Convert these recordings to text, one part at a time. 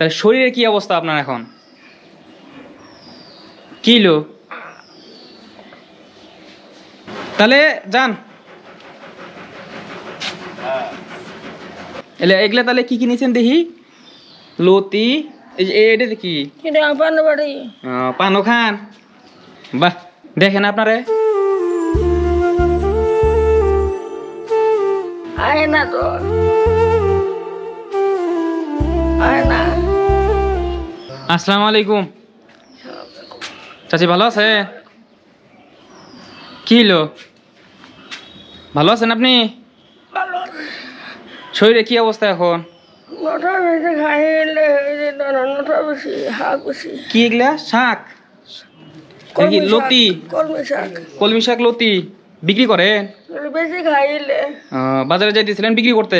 তাহলে শরীরের কি অবস্থা আপনার এখন? কি লো? তাহলে যান এলে এগুলা তাহলে কি কি নিছেন দেখি। লতি এটা কি? পানো খান? বাহ, দেখেন আপনারে আয় না তো, আয় না। আসসালামু আলাইকুম। চাচি ভালো আছে? কি হলো, ভালো আছেন আপনি? শরীরে কি অবস্থা এখন? মাথা বেশি খাইলে মাথা বেশি, হাঁক বেশি। কি এগুলা শাক? নাকি লতি? কলমি শাক। কলমি শাক লতি বিক্রি করেন? বেশি খাইলে বাজারে যাইতেছিলেন বিক্রি করতে?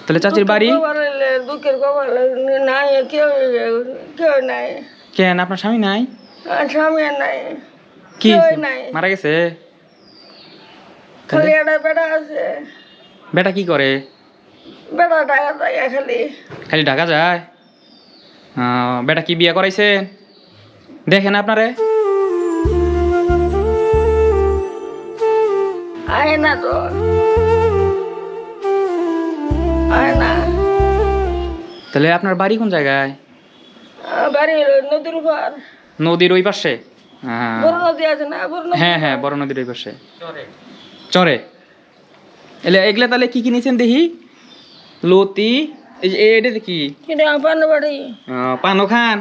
তাহলে চাচির বাড়ি? দুঃখের খবর নাই, কেউ কেউ নাই। কেন আপনার স্বামী নাই? স্বামী নাই, কি কেউ নাই, মারা গেছে? খালি একটা বেটা আছে। বেটা কি করে? বেটা টাকা যায় খালি। খালি ঢাকা যায়? বেটা কি বিয়ে করাইছেন? দেখেন আপনারে আয় না তো, আয় না। তাহলে আপনার বাড়ি কোন জায়গায়? বাড়ি নদীর উপর। নদীর ওই পাশে? বড় নদী আছে না? হ্যাঁ হ্যাঁ, বড় নদীর ওই পাশে চরে। এলে এগুলা তাহলে কি কি নিছেন দেখি। লতি এটা কি? বাড়ি। পানো খান?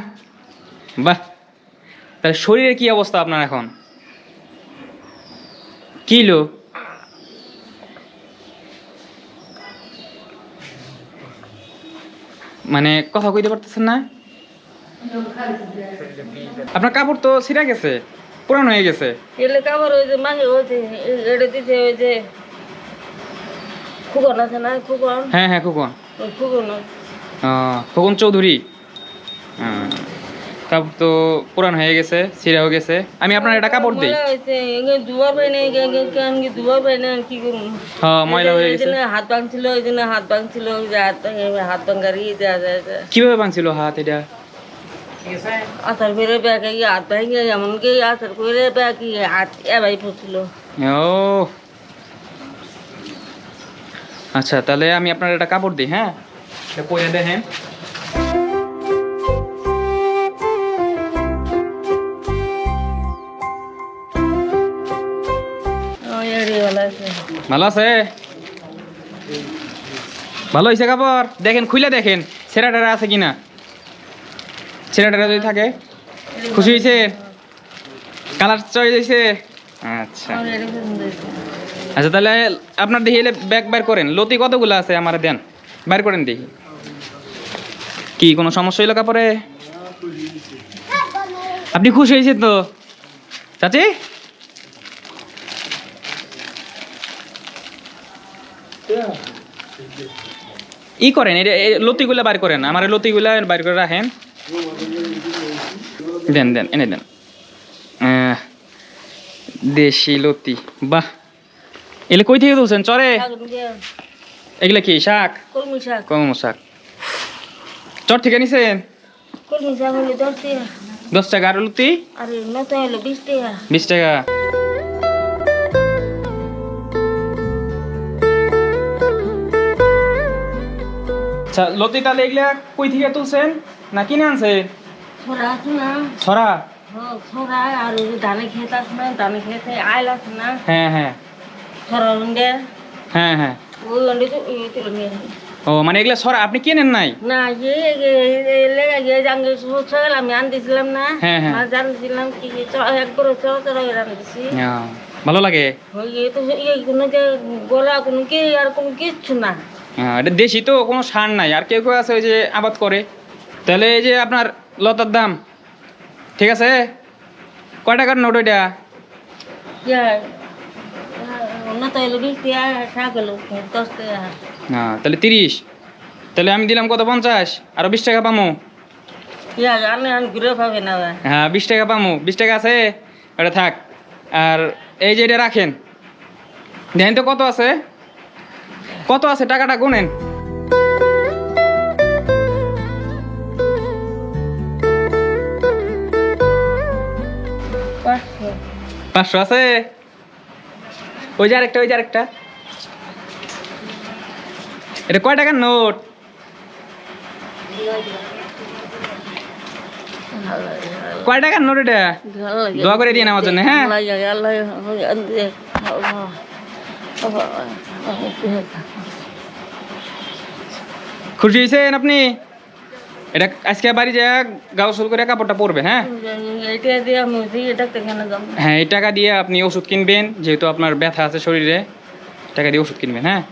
বাহ, তাহলে শরীরের কি অবস্থা আপনার এখন? কি লো? মানে কথা কইতে পারতেছেন না? আপনার কাপড় তো ছিঁড়া গেছে, পুরানো হয়ে গেছে। এলে কাপড় ওই যে মাঝে হয়েছে, এটা দিতে ওই যে খুকন আছে না? খুকন। হ্যাঁ হ্যাঁ, খুকন। ওই খুকন। খোকন চৌধুরী। কাপড় তো পুরানো হয়ে গেছে, ছিঁড়া হয়ে গেছে। আমি আপনার একটা কাপড় দিই। দুবার পাই নাই, দুবার পাই না, কি করুন? হ্যাঁ, ময়লা হয়ে গেছে। হাত ভাঙছিল, ওই জন্য হাত ভাঙছিল, হাত ভাঙারি কিভাবে ভাঙছিল হাত এটা? আচার করে ব্যাগে হাত ভাঙে, এমনকি আচার করে ব্যাগে হাত এবাই পড়ছিল। ও আচ্ছা, তাহলে আমি আপনার একটা কাপড় দিই। হ্যাঁ, পরে দেখেন। ভালো আছে? ভালো হয়েছে কাপড়? দেখেন, খুলে দেখেন ছেঁড়া টেরা আছে কিনা। ছেঁড়া টেরা যদি থাকে, খুশি হয়েছে? কালার চয়েস হয়েছে? আচ্ছা আচ্ছা, তাহলে আপনার দেখি এলে ব্যাগ বের করেন। লতি কতগুলো আছে আমার দেন, বের করেন দেখি। কি কোনো সমস্যা হইলো কাপড়ে? আপনি খুশি হয়েছেন তো চাচি? ই করেন, এটা লতিগুলা বাইর করেন, আমার লতিগুলা বাইর করে রাখেন। দেন দেন, এনে দেন। দেশি লতি, বাহ। এলে কই থেকে তুলছেন? চরে? এগুলা কি শাক? কলমি শাক। কলমি শাক চর থেকে নিছেন? কলমি শাক হলে 10 টাকা। 10 টাকা। আর লতি? আর নতুন হলে 20 টাকা। 20 টাকা। আচ্ছা, লতি তাহলে এগুলা কই থেকে তুলছেন না কিনে আনছেন? ছড়া আছে না? ছড়া? ছড়া। আর ওই যে ধানে খেত আছে না? ধানে খেতে আইল আছে না? হ্যাঁ হ্যাঁ ছড়া উন্ডে। হ্যাঁ হ্যাঁ। ওই উন্ডে তো তুলে নিয়ে। ও মানে এগুলা ছড়া আপনি কিনেন নাই? না, লেগে গিয়ে জাঙ্গে সকাল আমি আনতেছিলাম না। হ্যাঁ হ্যাঁ, জানছিলাম কি একবার চড়া রান্ধিছি। ভালো লাগে। তো কোনো যে গোলা কোনো কি আর কোনো কিচ্ছু না। এটা দেশি তো, কোনো সার নাই। আর কেউ কেউ আছে ওই যে আবাদ করে। তাহলে এই যে আপনার লতার দাম ঠিক আছে? কয় টাকার নোট ওইটা? তাহলে 30। তাহলে আমি দিলাম কত? 50। আরো 20 টাকা পামো? হ্যাঁ, 20 টাকা পামো। 20 টাকা আছে, এটা থাক। আর এই যে এটা রাখেন, দেখেন তো কত আছে। কত আছে টাকাটা গুনেন। 500 আছে? ওই যে আরেকটা, ওই যে আরেকটা। এটা কয় টাকার নোট? কয় টাকার নোট এটা? দোয়া করে দিন আমার জন্য, হ্যাঁ? খুশি হয়েছেন আপনি? এটা আজকে বাড়ি যায় গাউসল করে কাপড়টা পরবে, হ্যাঁ? হ্যাঁ, এই টাকা দিয়ে আপনি ওষুধ কিনবেন, যেহেতু আপনার ব্যথা আছে শরীরে, টাকা দিয়ে ওষুধ কিনবেন, হ্যাঁ?